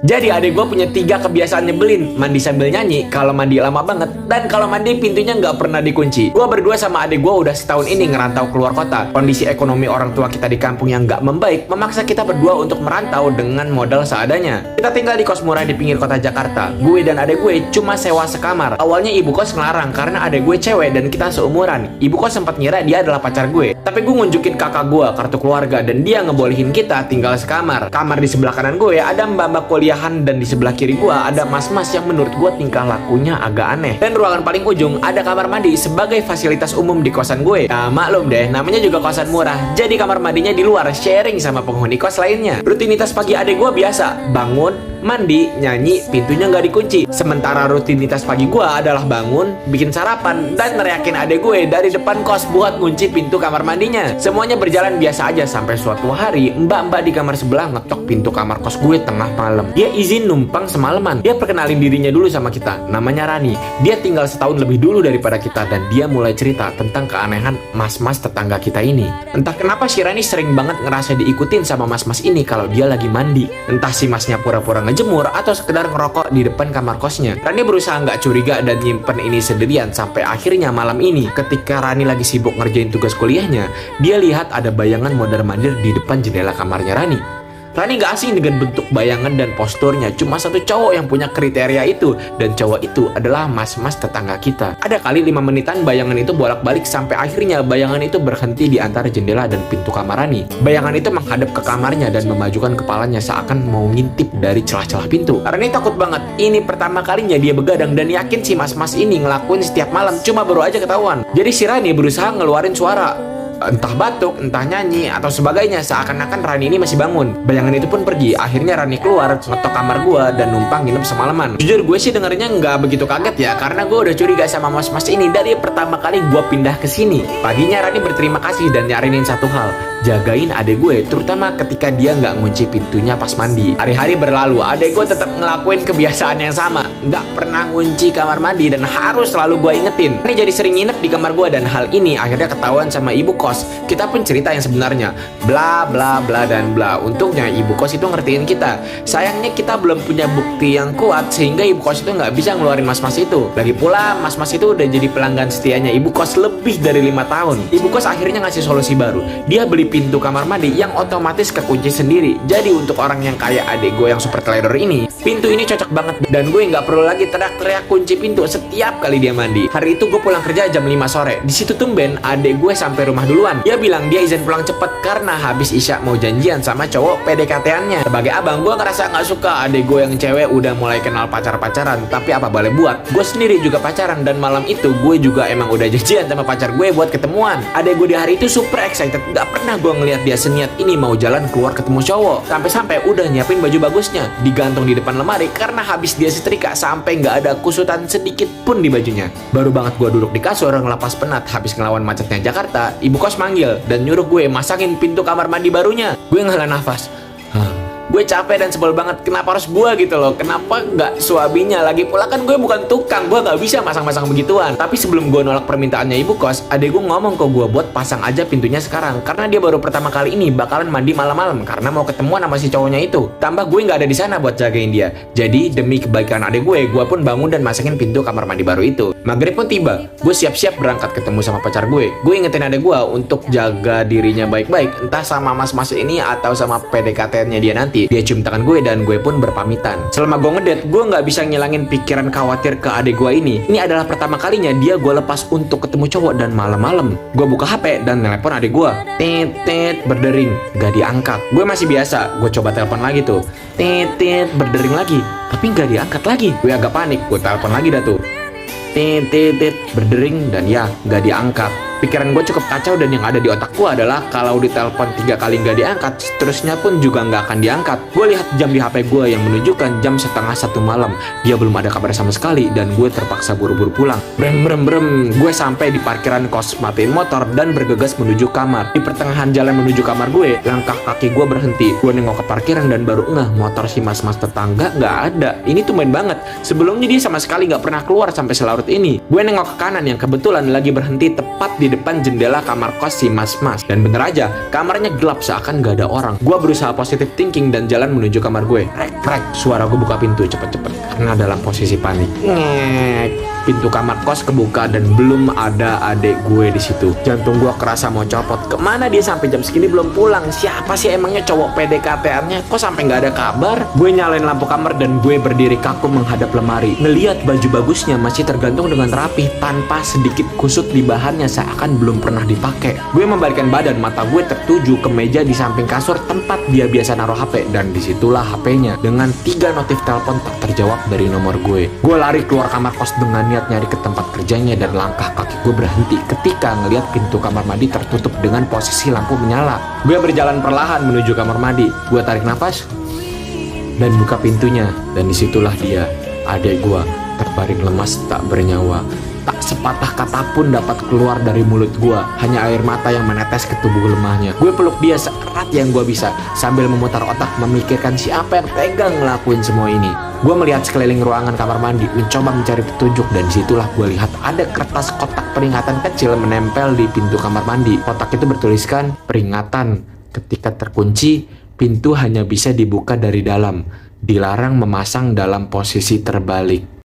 Jadi adik gue punya 3 kebiasaan nyebelin. Mandi sambil nyanyi, kalau mandi lama banget, dan kalau mandi pintunya nggak pernah dikunci. Gue berdua sama adik gue udah setahun ini ngerantau keluar kota. Kondisi ekonomi orang tua kita di kampung yang nggak membaik memaksa kita berdua untuk merantau dengan modal seadanya. Kita tinggal di kos murah di pinggir kota Jakarta. Gue dan adik gue cuma sewa sekamar. Awalnya ibu kos ngelarang karena adik gue cewek dan kita seumuran. Ibu kos sempat ngira dia adalah pacar gue. Tapi gue ngunjukin kakak gue kartu keluarga dan dia ngebolehin kita tinggal sekamar. Kamar di sebelah kanan gue ada mbak-mbak kuliahan dan di sebelah kiri gue ada mas-mas yang menurut gue tingkah lakunya agak aneh. Dan ruangan paling ujung ada kamar mandi sebagai fasilitas umum di kosan gue. Nah maklum deh, namanya juga kosan murah. Jadi kamar mandinya di luar, sharing sama penghuni kos lainnya. Rutinitas pagi adik gue biasa, bangun, mandi, nyanyi, pintunya nggak dikunci. Sementara rutinitas pagi gue adalah bangun, bikin sarapan, dan neriakin adik gue dari depan kos buat ngunci pintu kamar mandinya. Semuanya berjalan biasa aja sampai suatu hari mbak-mbak di kamar sebelah ngetok pintu kamar kos gue tengah malam. Dia izin numpang semalaman. Dia perkenalin dirinya dulu sama kita. Namanya Rani. Dia tinggal setahun lebih dulu daripada kita dan dia mulai cerita tentang keanehan mas-mas tetangga kita ini. Entah kenapa si Rani sering banget ngerasa diikutin sama mas-mas ini kalau dia lagi mandi. Entah si masnya pura-pura ngejemur atau sekedar ngerokok di depan kamar kosnya. Rani berusaha nggak curiga dan nyimpen ini sendirian sampai akhirnya malam ini ketika Rani lagi sibuk ngerjain tugas kuliahnya, dia lihat ada bayangan mondar-mandir di depan jendela kamarnya Rani. Rani gak asing dengan bentuk bayangan dan posturnya. Cuma satu cowok yang punya kriteria itu, dan cowok itu adalah mas-mas tetangga kita. Ada kali 5 menitan bayangan itu bolak-balik sampai akhirnya bayangan itu berhenti di antara jendela dan pintu kamar Rani. Bayangan itu menghadap ke kamarnya dan memajukan kepalanya seakan mau ngintip dari celah-celah pintu. Rani takut banget. Ini pertama kalinya dia begadang dan yakin si mas-mas ini ngelakuin setiap malam, cuma baru aja ketahuan. Jadi si Rani berusaha ngeluarin suara, entah batuk, entah nyanyi, atau sebagainya, seakan-akan Rani ini masih bangun. Bayangan itu pun pergi. Akhirnya Rani keluar, ngetok kamar gue, dan numpang nginep semalaman. Jujur gue sih dengernya nggak begitu kaget ya, karena gue udah curiga sama mas-mas ini dari pertama kali gue pindah ke sini. Paginya Rani berterima kasih dan nyarinin satu hal, jagain adek gue, terutama ketika dia nggak ngunci pintunya pas mandi. Hari-hari berlalu, adek gue tetap ngelakuin kebiasaan yang sama, nggak pernah ngunci kamar mandi dan harus selalu gue ingetin. Ini jadi sering nginep di kamar gue dan hal ini akhirnya ketahuan sama ibu kos. Kita pun cerita yang sebenarnya, bla bla bla dan bla. Untungnya ibu kos itu ngertiin kita. Sayangnya kita belum punya bukti yang kuat sehingga ibu kos itu nggak bisa ngeluarin mas-mas itu. Lagi pula mas-mas itu udah jadi pelanggan setianya ibu kos lebih dari 5 tahun. Ibu kos akhirnya ngasih solusi baru. Dia beli pintu kamar mandi yang otomatis kekunci sendiri. Jadi untuk orang yang kayak adik gue yang super teledor ini, pintu ini cocok banget dan gue nggak perlu lagi teriak-teriak kunci pintu setiap kali dia mandi. Hari itu gue pulang kerja jam 5 sore. Di situ tumben adik gue sampai rumah duluan. Dia bilang dia izin pulang cepet karena habis isya mau janjian sama cowok PDKT-annya. Sebagai abang, gue ngerasa nggak suka adik gue yang cewek udah mulai kenal pacar-pacaran. Tapi apa boleh buat, gue sendiri juga pacaran dan malam itu gue juga emang udah janjian sama pacar gue buat ketemuan. Adik gue di hari itu super excited. Gak pernah gue ngeliat dia seniat ini mau jalan keluar ketemu cowok. Sampai-sampai udah nyiapin baju bagusnya, digantung di depan lemari karena habis dia setrika sampai nggak ada kusutan sedikit pun di bajunya. Baru banget gue duduk di kasur ngelepas penat habis ngelawan macetnya Jakarta, ibu kos manggil dan nyuruh gue masangin pintu kamar mandi barunya. Gue ngehela nafas. Gue capek dan sebel banget, kenapa harus gue gitu loh, kenapa nggak suaminya? Lagi pula kan gue bukan tukang, gue nggak bisa masang-masang begituan. Tapi sebelum gue nolak permintaannya ibu kos, adek gue ngomong ke gue buat pasang aja pintunya sekarang, karena dia baru pertama kali ini bakalan mandi malam-malam karena mau ketemuan sama si cowoknya itu. Tambah gue nggak ada di sana buat jagain dia. Jadi demi kebaikan adek gue pun bangun dan masangin pintu kamar mandi baru itu. Maghrib pun tiba, gue siap-siap berangkat ketemu sama pacar gue. Gue ingetin adek gue untuk jaga dirinya baik-baik, entah sama mas-mas ini atau sama PDKT-nya dia nanti. Dia cium tangan gue dan gue pun berpamitan. Selama gue ngedate, gue nggak bisa ngilangin pikiran khawatir ke adik gue ini. Ini adalah pertama kalinya dia gue lepas untuk ketemu cowok dan malam-malam. Gue buka HP dan telepon adik gue. Tit berdering, gak diangkat. Gue masih biasa, gue coba telepon lagi tuh. Tit berdering lagi, tapi gak diangkat lagi. Gue agak panik, gue telepon lagi dah tuh. Tit berdering dan ya gak diangkat. Pikiran gue cukup kacau dan yang ada di otak gue adalah kalau ditelepon 3 kali nggak diangkat, seterusnya pun juga nggak akan diangkat. Gue lihat jam di HP gue yang menunjukkan jam 12:30 malam. Dia belum ada kabar sama sekali dan gue terpaksa buru-buru pulang. Brem. Gue sampai di parkiran kos, matiin motor dan bergegas menuju kamar. Di pertengahan jalan menuju kamar gue, langkah kaki gue berhenti. Gue nengok ke parkiran dan baru ngeh motor si mas-mas tetangga nggak ada. Ini tumben banget. Sebelumnya dia sama sekali nggak pernah keluar sampai selarut ini. Gue nengok ke kanan yang kebetulan lagi berhenti tepat di di depan jendela kamar kos si mas-mas. Dan bener aja, kamarnya gelap seakan gak ada orang. Gue berusaha positive thinking dan jalan menuju kamar gue. Rek, suara gue buka pintu cepet-cepet karena dalam posisi panik. Ngek. Pintu kamar kos kebuka dan belum ada adik gue di situ. Jantung gue kerasa mau copot. Kemana dia sampai jam segini belum pulang? Siapa sih emangnya cowok PDKT-annya? Kok sampai nggak ada kabar? Gue nyalain lampu kamar dan gue berdiri kaku menghadap lemari. Ngeliat baju bagusnya masih tergantung dengan rapih tanpa sedikit kusut di bahannya seakan belum pernah dipakai. Gue membalikkan badan, mata gue tertuju ke meja di samping kasur tempat dia biasa naruh HP, dan disitulah HP-nya dengan 3 notif telepon tak terjawab dari nomor gue. Gue lari keluar kamar kos dengan niat nyari ke tempat kerjanya, dan langkah kaki gue berhenti ketika ngeliat pintu kamar mandi tertutup dengan posisi lampu menyala. Gue berjalan perlahan menuju kamar mandi. Gue tarik nafas dan buka pintunya, dan disitulah dia, adik gue, terbaring lemas tak bernyawa. Tak sepatah kata pun dapat keluar dari mulut gue, hanya air mata yang menetes ke tubuh lemahnya. Gue peluk dia seerat yang gue bisa sambil memutar otak memikirkan siapa yang pegang ngelakuin semua ini. Gue melihat sekeliling ruangan kamar mandi, mencoba mencari petunjuk, dan disitulah gue lihat ada kertas kotak peringatan kecil menempel di pintu kamar mandi. Kotak itu bertuliskan, peringatan, ketika terkunci, pintu hanya bisa dibuka dari dalam. Dilarang memasang dalam posisi terbalik.